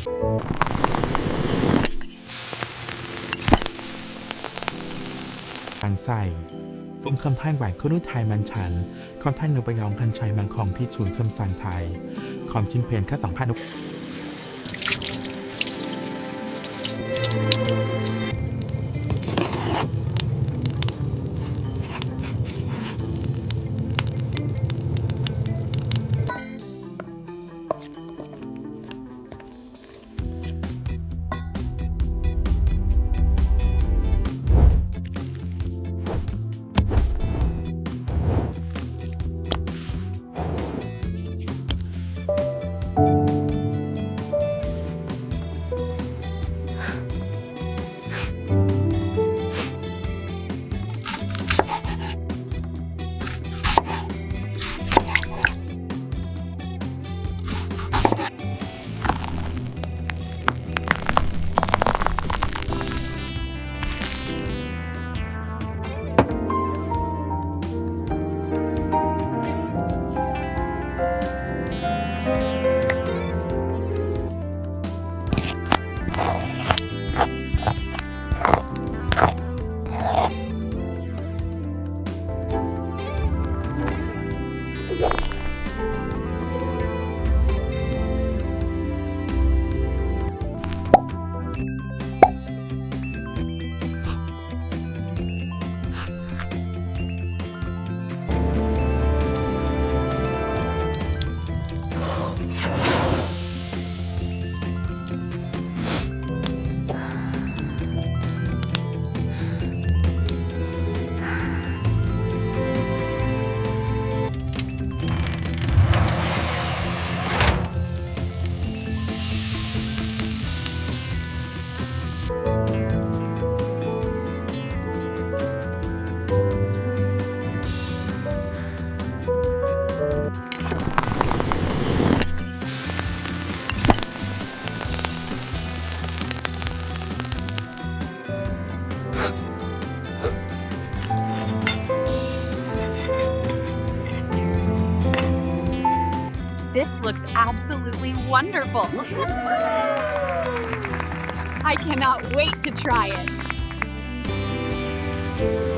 Bằng xài Bụng khâm than hoài khô nút thai man chắn Con than nụ bày ngóng thân cháy mang khòng phi chùn thâm sàn thai Khom chínเพนค่า2,000นุกThis looks absolutely wonderful. I cannot wait to try it.